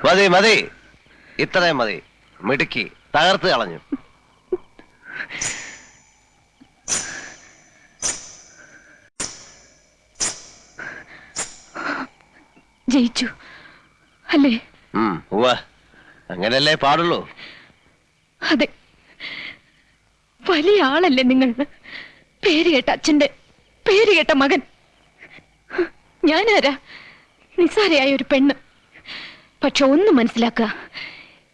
മതി മതി, ഇത്രയും മതി. മിടുക്കി, തകർത്ത് കളഞ്ഞു. ജയിച്ചു അല്ലേ? അങ്ങനല്ലേ പാടുള്ളൂ. അതെ, വലിയ ആളല്ലേ നിങ്ങൾ. പേര് കേട്ട അച്ഛന്റെ പേര് കേട്ട മകൻ. ഞാനാരാ? നിസ്സാരയായ ഒരു പെണ്ണ്. പക്ഷെ ഒന്ന് മനസ്സിലാക്കുക,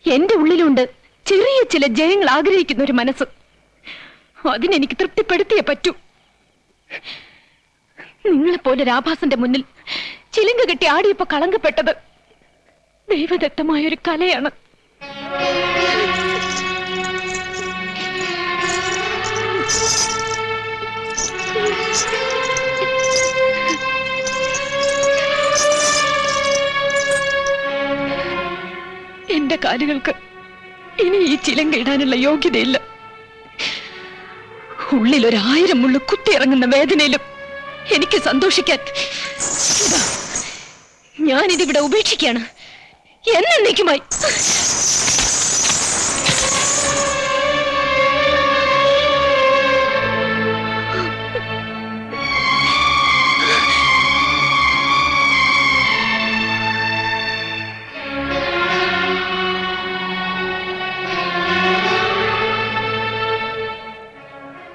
എന്റെ ഉള്ളിലുണ്ട് ചെറിയ ചില ജയങ്ങൾ ആഗ്രഹിക്കുന്ന ഒരു മനസ്സ്. അതിനെനിക്ക് തൃപ്തിപ്പെടുത്തിയേ പറ്റൂ. നിങ്ങളെപ്പോലെ രാഭാസന്റെ മുന്നിൽ ചിലങ്ക കെട്ടി ആടിയപ്പോ കളങ്കപ്പെട്ടത് ദൈവദത്തമായൊരു കലയാണ്. എന്റെ കാലുകൾക്ക് ഇനി ഈ ചിലങ്ക ഇടാനുള്ള യോഗ്യതയില്ല. ഉള്ളിൽ 1000 മുള്ളു കുത്തിയിറങ്ങുന്ന വേദനയിലും എനിക്ക് സന്തോഷിക്കാൻ ഞാനിതിവിടെ ഉപേക്ഷിക്കുകയാണ് എന്നേക്കുമായി.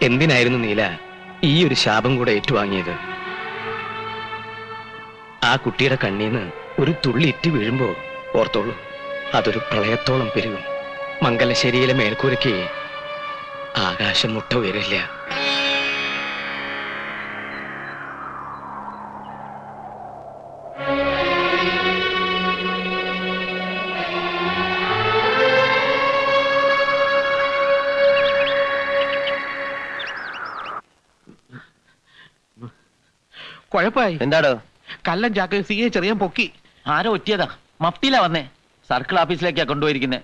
എന്തിനായിരുന്നു നീല ഈ ഒരു ശാപം കൂടെ ഏറ്റുവാങ്ങിയത്? ആ കുട്ടിയുടെ കണ്ണീന്ന് ഒരു തുള്ളി ഇറ്റി വീഴുമ്പോ ഓർത്തോളൂ, അതൊരു പ്രളയത്തോളം പെരുകും. മംഗലശ്ശേരിയിലെ മേൽക്കൂരയ്ക്ക് ആകാശം മുട്ട ഉയരില്ല. കുഴപ്പമായി. എന്താടോ? കല്ലൻ ചാക്ക് സിയെ ചെറിയാൻ പൊക്കി. ആരോ ഒറ്റിയതാ, മഫ്തിയിലാ വന്നേ. സർക്കിൾ ഓഫീസിലേക്കാ കൊണ്ടുപോയിരിക്കുന്നേ.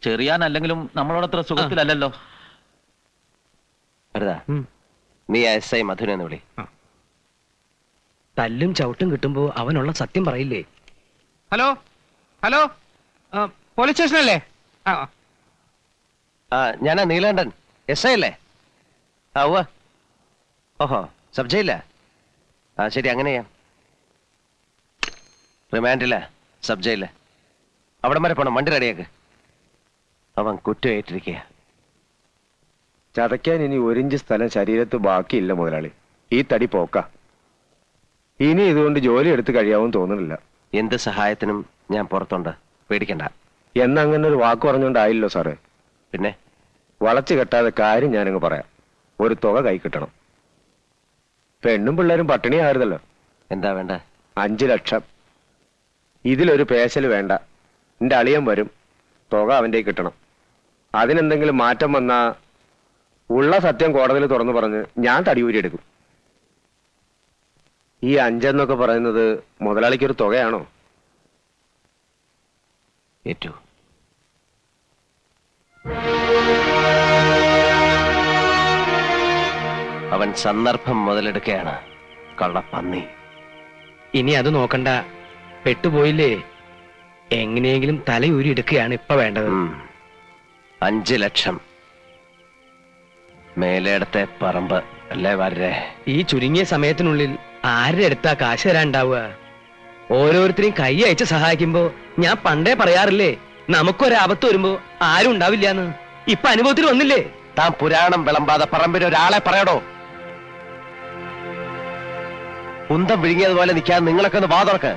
ചെറിയാനല്ലെങ്കിലും നമ്മളോടത്ര സുഖത്തിലല്ലോ. നീ SI മധുനെ വിളി. തല്ലും ചവിട്ടും കിട്ടുമ്പോ അവനുള്ള സത്യം പറയില്ലേ? ഹലോ ഹലോ, പോലീസ് സ്റ്റേഷനല്ലേ? ഞാനാ നീലാണ്ടൻ, SI അല്ലേ? ഓഹോ, സബ് ജയില. ശരി, അങ്ങനെയാ. റിമാൻഡില്ല, സബ് ജയില്. അവിടം വരെ പോണം. വണ്ടി റെഡിയാക്ക്. അവൻ കുറ്റം ഏറ്റിരിക്കുക. ചതയ്ക്കാൻ ഇനി 1 ഇഞ്ച് സ്ഥലം ശരീരത്ത് ബാക്കിയില്ല മുതലാളി. ഈ തടി പോക്ക. ഇനി ഇതുകൊണ്ട് ജോലി എടുത്ത് കഴിയാവും തോന്നുന്നില്ല. എന്ത് സഹായത്തിനും ഞാൻ പുറത്തുണ്ട്, പേടിക്കണ്ട. എന്നങ്ങനെ ഒരു വാക്ക് പറഞ്ഞുകൊണ്ടായില്ലോ സാറേ. പിന്നെ വളച്ചു കെട്ടാതെ കാര്യം ഞാനങ്ങ് പറയാം. ഒരു തുക കൈ കിട്ടണം. പെണ്ണും പിള്ളേരും പട്ടിണിയായിരുന്നല്ലോ. എന്താ വേണ്ട? 5 ലക്ഷം. ഇതിലൊരു പേശൽ വേണ്ട. എന്റെ അളിയൻ വരും, തുക അവൻ്റെ കിട്ടണം. അതിനെന്തെങ്കിലും മാറ്റം വന്നാ ഉള്ള സത്യം കോടതിയിൽ തുറന്നു പറഞ്ഞ് ഞാൻ തടിയൂരി എടുക്കും. ഈ 5 എന്നൊക്കെ പറയുന്നത് മുതലാളിക്കൊരു തുകയാണോ? ഏറ്റു. അവൻ സന്ദർഭം മുതലെടുക്കുകയാണ്, കള്ളപ്പന്നി. ഇനി അത് നോക്കണ്ട, പെട്ടുപോയില്ലേ? എങ്ങനെയെങ്കിലും തലയൂരി എടുക്കുകയാണ് ഇപ്പൊ വേണ്ടത്. 5 ലക്ഷം. മേലെടുത്തെ പറമ്പ് അല്ലേ വരേ? ഈ ചുരുങ്ങിയ സമയത്തിനുള്ളിൽ ആരുടെ അടുത്താ കാശ് തരാണ്ടാവുക? ഓരോരുത്തരെയും കൈ അയച്ച് സഹായിക്കുമ്പോ ഞാൻ പണ്ടേ പറയാറില്ലേ, നമുക്കൊരാപത്ത് വരുമ്പോ ആരും ഉണ്ടാവില്ലാന്ന്. ഇപ്പൊ അനുഭവത്തിൽ വന്നില്ലേ? താൻ പുരാണം വിളമ്പാതെ പറമ്പിന് ഒരാളെ പറയടോ. കുന്തം വിഴുങ്ങിയതുപോലെ നിൽക്കാൻ നിങ്ങളൊക്കെ ഒന്ന് വാതുറക്ക്.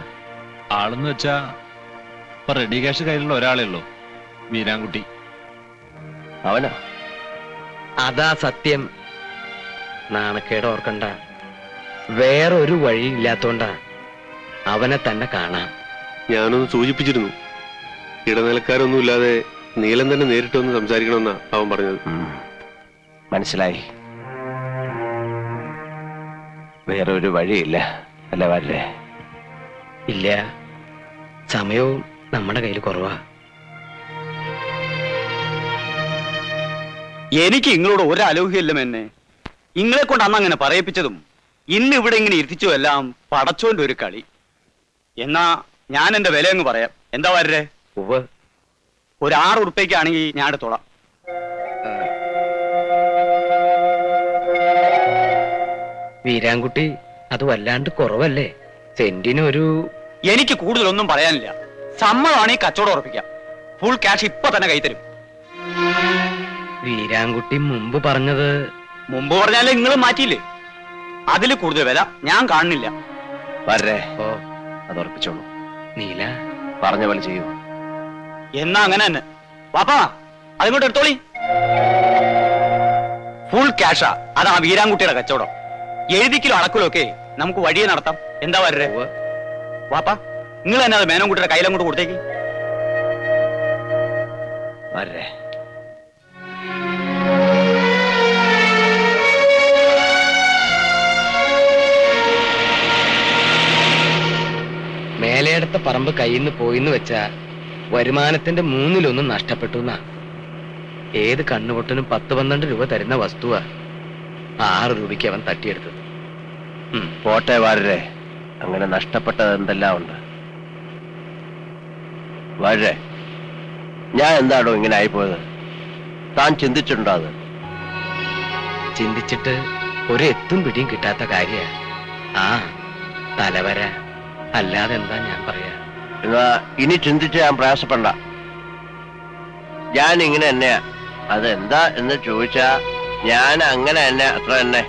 ആളെന്ന് വെച്ചാ ഇപ്പൊ റെഡി ക്യാഷ് കയ്യിലുള്ള ഒരാളേ ഉള്ളൂ, വീരാൻകുട്ടി. അവനോ? അതാ സത്യം. നാണക്കേട് ഓർക്കണ്ട. വേറൊരു വഴി ഇല്ലാത്തോണ്ടാ അവനെ തന്നെ കാണാം. ഞാനൊന്ന് സൂചിപ്പിച്ചിരുന്നു. ഇടനിലക്കാരൊന്നുമില്ലാതെ നീലൻ തന്നെ നേരിട്ട് ഒന്ന് സംസാരിക്കണമെന്നാ അവൻ പറഞ്ഞത്. മനസ്സിലായി. വേറൊരു വഴിയില്ല അല്ല വരേ? ഇല്ല, സമയവും നമ്മുടെ കയ്യിൽ കുറവാ. എനിക്ക് ഇങ്ങളോട് ഒരലോഹ്യല്ല എന്നെ. ഇങ്ങളെ കൊണ്ട് അന്ന് അങ്ങനെ പറയിപ്പിച്ചതും ഇന്ന് ഇവിടെ ഇങ്ങനെ ഇരുത്തിച്ചു എല്ലാം പടച്ചോന്റെ ഒരു കളി. എന്നാ ഞാൻ എന്റെ വില അങ്ങ് പറയാം. എന്താ വരേ? ഉവ്വ്. ഒരു 6 ഉറുപ്പ്യക്കാണെങ്കിൽ ഞാൻ എടുത്തോളാം. വീരാൻകുട്ടി, അത് വല്ലാണ്ട് കുറവല്ലേ? സെന്റിനൊരു... എനിക്ക് കൂടുതലൊന്നും പറയാനില്ല. സമ്മതമാണെങ്കിൽ കച്ചവടം ഉറപ്പിക്കാം. ഫുൾ ക്യാഷ് ഇപ്പൊ തന്നെ കൈത്തരും. വീരാൻകുട്ടി മുമ്പ് പറഞ്ഞത്... മുമ്പ് പറഞ്ഞാലേ നിങ്ങൾ മാറ്റിയില്ലേ? അതിൽ കൂടുതൽ വില ഞാൻ കാണുന്നില്ല. വരേ, ഓ, അത് ഉറപ്പിച്ചോളൂ. നീല പറഞ്ഞ പോലെ ചെയ്യൂ. എന്നാ അങ്ങനെ തന്നെ. വാപ്പാ, അതിങ്ങോട്ട് എടുത്തോളി. ഫുൾ ക്യാഷാ. അതാ വീരാൻകുട്ടിയുടെ കച്ചവടം. എഴുതിക്കിലോ അടക്കിലോ ഒക്കെ നമുക്ക് വഴിയെ നടത്താം. എന്താ വരേ? വാപ്പാ, നിങ്ങൾ തന്നെ അത് മേനോൻകുട്ടിയുടെ കയ്യിലങ്ങോട്ട് കൊടുത്തേക്ക്. വരേ. മേലയിടത്തെ പറമ്പ് കയ്യിൽ നിന്ന് പോയിന്ന് വെച്ചാ വരുമാനത്തിന്റെ 1/3 നഷ്ടപ്പെട്ടു എന്നാ. ഏത് കണ്ണുപൊട്ടനും 10-12 രൂപ തരുന്ന വസ്തുവാ 6 രൂപയ്ക്ക് അവൻ തട്ടിയെടുത്തത്. പോട്ടെ വരേ, അങ്ങനെ നഷ്ടപ്പെട്ടത് എന്തെല്ലാം ഉണ്ട്. വരേ, ഞാൻ എന്താണോ ഇങ്ങനെ ആയിപ്പോയത്? താൻ ചിന്തിച്ചിട്ടുണ്ടോ അത്? ചിന്തിച്ചിട്ട് ഒരു എത്തും പിടിയും കിട്ടാത്ത കാര്യ. ആ തലവര, അല്ലാതെ എന്താ ഞാൻ പറയാ? എന്നാ ഇനി ചിന്തിച്ച് ഞാൻ പ്രയാസപ്പെടണ്ട. ഞാൻ ഇങ്ങനെ തന്നെയാ. അതെന്താ എന്ന് ചോദിച്ചാ ഞാൻ അങ്ങനെ തന്നെ, അത്ര തന്നെ.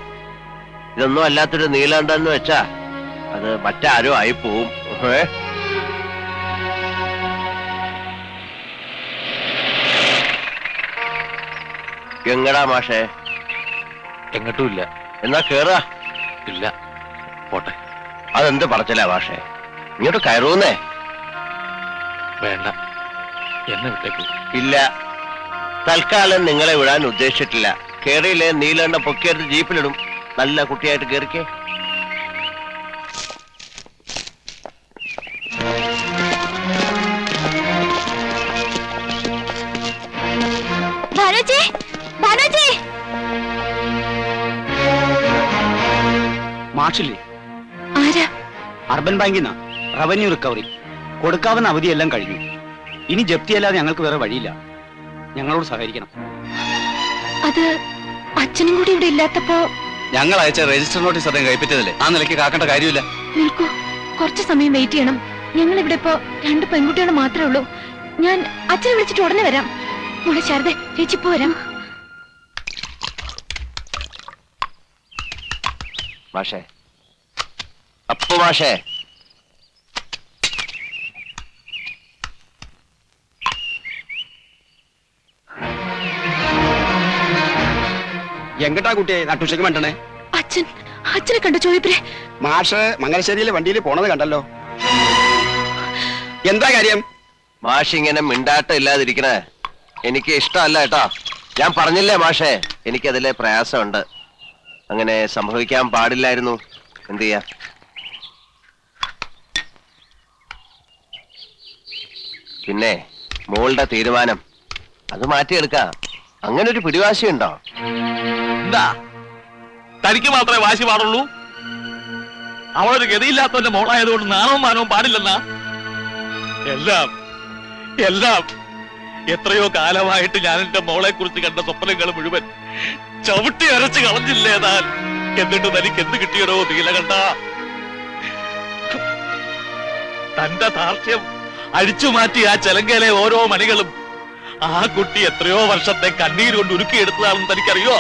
ഇതൊന്നും അല്ലാത്തൊരു നീലണ്ടെന്ന് വെച്ചാ അത് മറ്റാരോ ആയി പോവും. എങ്ങടാ മാഷേ? എങ്ങോട്ടും ഇല്ല. എന്നാ കേറാ. ഇല്ല, പോട്ടെ. അതെന്ത് പറച്ചില്ല മാഷേ? ഇങ്ങോട്ട് കയറൂന്നേ. വേണ്ട, എന്നെ വിട്ടേക്കൂ. ഇല്ല, തൽക്കാലം നിങ്ങളെ വിടാൻ ഉദ്ദേശിച്ചിട്ടില്ല. കേറിയില്ലേ നീലെണ്ണ പൊക്കിയെടുത്ത് ജീപ്പിലിടും. നല്ല കുട്ടിയായിട്ട് കേറിക്കേ. മാഷില്ലേ? ആരാ? അർബൻ ബാങ്കിൽ നിന്നാ. Revenue recovery. കൊടുക്കാവുന്ന അവധിയെല്ലാം കഴിഞ്ഞു. ഇനി ജപ്തിയല്ലാതെ ഞങ്ങൾക്ക് വേറെ വഴിയില്ല. ഞങ്ങളോട് സഹകരിക്കണം. അത് അച്ഛനും കൂടി ഇവിടെ ഇല്ലാത്തപ്പോ... ഞങ്ങൾ അയച്ച രജിസ്റ്റർ നോട്ടീസ് അദ്ദേഹം കൈപ്പറ്റിയതല്ലേ? ആ നിലയ്ക്ക് കാക്കേണ്ട കാര്യമില്ല. നിൽക്കൂ, കുറച്ച് സമയം വെയിറ്റ് ചെയ്യണം. ഞങ്ങൾ ഇവിടെ ഇപ്പോ 2 പെൺകുട്ടികൾ മാത്രമേ ഉള്ളൂ. ഞാൻ അച്ഛനെ വിളിച്ചിട്ട് ഉടനെ വരാം. മോളെ ശാരദ, ചേച്ചി ഇപ്പോ വരാം. മാഷേ, അപ്പു മാഷേ, എങ്ങട്ടാ കുട്ടിയെ നട്ടുച്ചയ്ക്ക് വേണ്ടണേ? അച്ഛനെ കണ്ടോ ചോദിപ്പേ? മാഷ് മംഗലശ്ശേരിയിലെ വണ്ടിയിൽ പോണത് കണ്ടല്ലോ. എന്താ കാര്യം? മാഷ് ഇങ്ങനെ മിണ്ടാട്ടം ഇല്ലാതിരിക്കണേ എനിക്ക് ഇഷ്ടമല്ല കേട്ടോ. ഞാൻ പറഞ്ഞില്ലേ മാഷേ, എനിക്കതിലെ പ്രയാസമുണ്ട്. അങ്ങനെ സംഭവിക്കാൻ പാടില്ലായിരുന്നു. എന്ത് ചെയ്യാ? പിന്നെ മോളുടെ തീരുമാനം അത് മാറ്റിയെടുക്കാം. അങ്ങനെ ഒരു പിടിവാശിയുണ്ടോ? എന്താ തനിക്ക് മാത്രമേ വാശി പാടുള്ളൂ? അവളൊരു ഗതിയില്ലാത്തവന്റെ മോളായതുകൊണ്ട് നാണവും മാനവും പാടില്ലെന്നാ? എല്ലാം എല്ലാം എത്രയോ കാലമായിട്ട് ഞാൻ എന്റെ മോളെ കുറിച്ച് കണ്ട സ്വപ്നങ്ങൾ മുഴുവൻ ചവിട്ടി അരച്ച് കളഞ്ഞില്ലേ താൻ? എന്നിട്ട് തനിക്ക് എന്ത് കിട്ടിയടോ നീലകണ്ഠ? തന്റെ ധാർഷ്ട്യം അഴിച്ചു മാറ്റി ആ ചെലങ്കയിലെ ഓരോ മണികളും ആ കുട്ടി എത്രയോ വർഷത്തെ കണ്ണീര് കൊണ്ട് ഉരുക്കിയെടുത്തതാണെന്ന് തനിക്കറിയോ?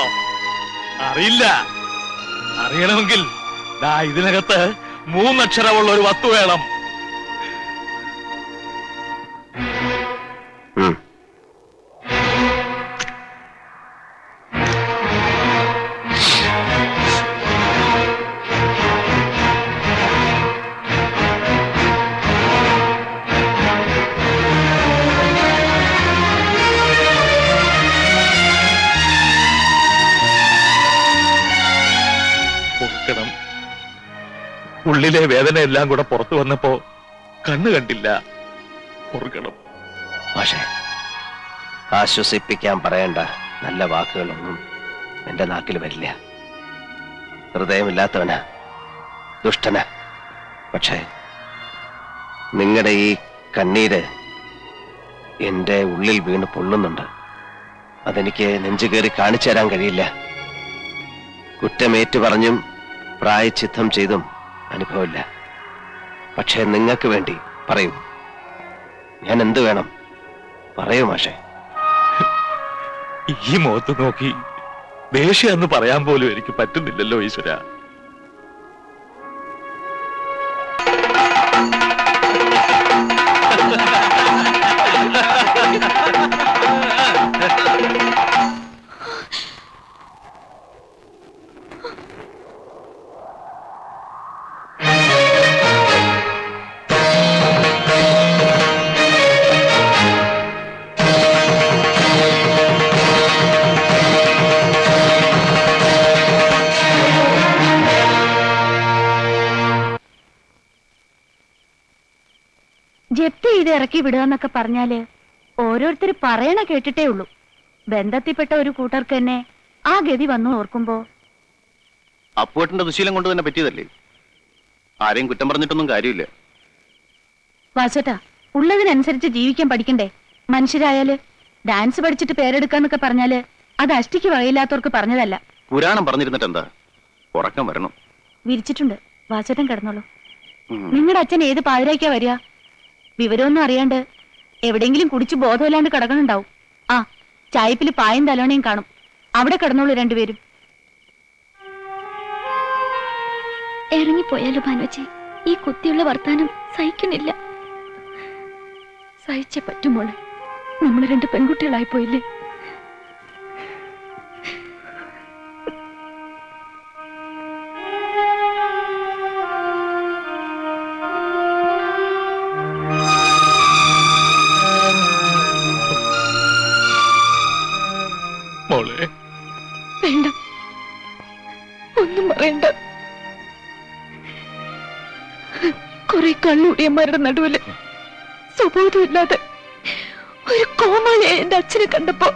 അറിയില്ല. അറിയണമെങ്കിൽ ഇതിനകത്ത് 3 അക്ഷരമുള്ള ഒരു വസ്തു വേണം. ഉള്ളിലെ വേദന എല്ലാം കൂടെ പുറത്തു വന്നപ്പോ കണ്ണു കണ്ടില്ല. പൊറുക്കണം. പക്ഷേ ആശ്വസിപ്പിക്കാൻ പറയേണ്ട നല്ല വാക്കുകളൊന്നും എന്റെ നാക്കിൽ വരില്ല. ഹൃദയമില്ലാത്തവനാ, ദുഷ്ടനാ. പക്ഷേ നിങ്ങളുടെ ഈ കണ്ണീര് എന്റെ ഉള്ളിൽ വീണ് പൊള്ളുന്നുണ്ട്. അതെനിക്ക് നെഞ്ചു കയറി കാണിച്ചു തരാൻ കഴിയില്ല. കുറ്റമേറ്റു പറഞ്ഞും പ്രായച്ചിത്തം ചെയ്തും അനുഭവമില്ല. പക്ഷേ നിങ്ങൾക്ക് വേണ്ടി പറയൂ, ഞാൻ എന്ത് വേണം പറയൂ മാഷേ. ഈ മുഖത്ത് നോക്കി ദേഷ്യം എന്ന് പറയാൻ പോലും എനിക്ക് പറ്റുന്നില്ലല്ലോ ഈശ്വര. ജപ്തി ചെയ്ത് ഇറക്കി വിടുക പറഞ്ഞാല് ഓരോരുത്തർ പറയണ കേട്ടിട്ടേ ഉള്ളൂ. ബന്ധത്തിൽപ്പെട്ട ഒരു കൂട്ടർക്ക് തന്നെ ആ ഗതി വന്നു ഓർക്കുമ്പോ. അപ്പുവേട്ടന്റെ ദുശീലം കൊണ്ട് തന്നെ പറ്റിയതല്ലേ, ആരെയും കുറ്റം പറഞ്ഞിട്ടൊന്നും കാര്യമില്ല. വാസുട്ടാ, ഉള്ളതിനനുസരിച്ച് ജീവിക്കാൻ പഠിക്കണ്ടേ? മനുഷ്യരായാല് ഡാൻസ് പഠിച്ചിട്ട് പേരെടുക്കാന്നൊക്കെ പറഞ്ഞാല് അത് അഷ്ടിക്ക് വകയില്ലാത്തവർക്ക് പറഞ്ഞതല്ല. പുരാണം പറഞ്ഞിരുന്നിട്ട് എന്താ, ഉറക്കം വരണം. വിരിച്ചിട്ടുണ്ട്, വാസുട്ടൻ കിടന്നോളൂ. നിങ്ങളുടെ അച്ഛൻ ഏത് പാതിരാക്കാ വരിക? വിവരമൊന്നും അറിയാണ്ട് എവിടെയെങ്കിലും കുടിച്ചു ബോധമില്ലാണ്ട് കിടക്കണുണ്ടാവും. ആ ചായപ്പില് പായും തലോണയും കാണും. അവിടെ കിടന്നോളൂ രണ്ടുപേരും. ഇറങ്ങിപ്പോയാലോ ഭാനുവച്ചി? ഈ കുത്തിയുള്ള വർത്താനം സഹിക്കുന്നില്ല. സഹിച്ചേ പറ്റുമോളെ, നമ്മൾ രണ്ട് പെൺകുട്ടികളായി പോയില്ലേ? മോളെ വേണ്ട, ഒന്നും പറയണ്ട. കുറെ കള്ളുടിയന്മാരുടെ നടുവില് സ്വബോധമില്ലാതെ ഒരു കോമാളിയെ എന്റെ അച്ഛനെ കണ്ടപ്പോ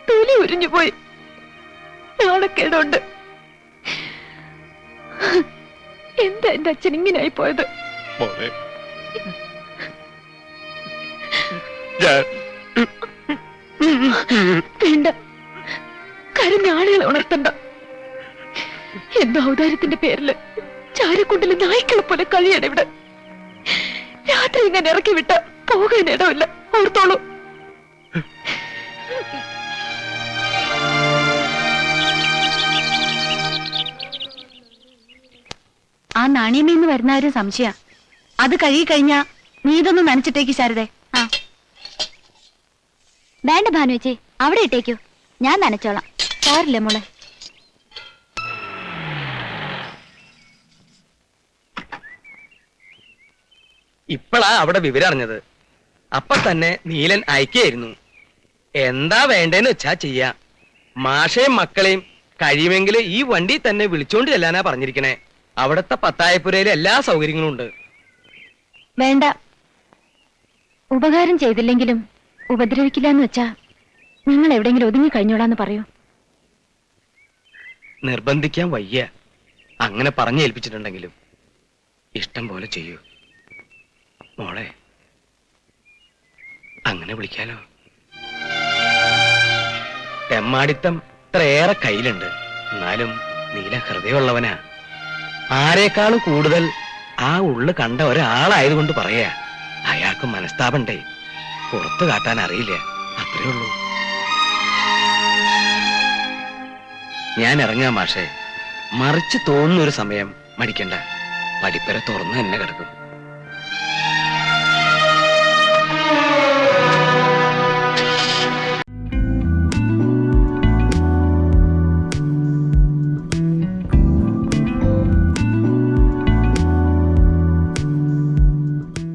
തൊലി ഉരിഞ്ഞു പോയി. നാണക്കേടുണ്ട്. എന്താ എന്റെ അച്ഛൻ ഇങ്ങനെയായി പോയത്? മോളെ ഞാൻ വേണ്ട, കരഞ്ഞ ആളുകളെ ഉണർത്തണ്ട. എന്തോ ഔദാര്യത്തിന്റെ പേരില് ചാരക്കുണ്ടില് നായ്ക്കളെ പോലെ കഴിയണം ഇവിടെ. രാത്രി ഇങ്ങനെ ഇറക്കി വിട്ട പോകാൻ ഇടമില്ല, ഓർത്തോളൂ. ആ നാണയമേന്ന് വരുന്നവരും സംശയ. അത് കഴുകി കഴിഞ്ഞാ നീ ഇതൊന്ന് നനച്ചിട്ടേക്ക് ശാരദേ. ആ വേണ്ട ഭാനുവച്ചി, അവിടെ ഇട്ടേക്കൂ, ഞാൻ നനച്ചോളാം. സാരില്ലേ മോളെ. ഇപ്പളാ അവിടെ വിവരം അറിഞ്ഞത്. അപ്പൊ തന്നെ നീലൻ അയക്കായിരുന്നു. എന്താ വേണ്ടേന്ന് വെച്ചാ ചെയ്യാ. മാഷയും മക്കളെയും കഴിയുമെങ്കിൽ ഈ വണ്ടി തന്നെ വിളിച്ചോണ്ട് ചെല്ലാനാ പറഞ്ഞിരിക്കണേ. അവിടത്തെ പത്തായപ്പുരയിലെ എല്ലാ സൗകര്യങ്ങളും ഉണ്ട്. വേണ്ട, ഉപകാരം ചെയ്തില്ലെങ്കിലും ഉപദ്രവിക്കില്ല എന്ന് വെച്ചാ നിങ്ങൾ എവിടെയെങ്കിലും ഒതുങ്ങി കഴിഞ്ഞോളാന്ന് പറയൂ. നിർബന്ധിക്കാൻ വയ്യ. അങ്ങനെ പറഞ്ഞേൽപ്പിച്ചിട്ടുണ്ടെങ്കിലും ഇഷ്ടം പോലെ ചെയ്യൂ മോളെ. അങ്ങനെ വിളിക്കാലോ. തെമ്മാടിത്തം ഇത്രയേറെ കയ്യിലുണ്ട്. എന്നാലും നീല ഹൃദയമുള്ളവനാ. ആരെക്കാളും കൂടുതൽ ആ ഉള്ളു കണ്ട ഒരാളായതുകൊണ്ട് പറയാ. അയാൾക്ക് മനസ്താപണ്ടേ, പുറത്തു കാട്ടാൻ അറിയില്ല, അത്രേ ഉള്ളൂ. ഞാൻ ഇറങ്ങാം മാഷേ. മറിച്ച് തോന്നുന്നൊരു സമയം മടിക്കണ്ട. പടിപ്പര തുറന്ന് തന്നെ കിടക്കും.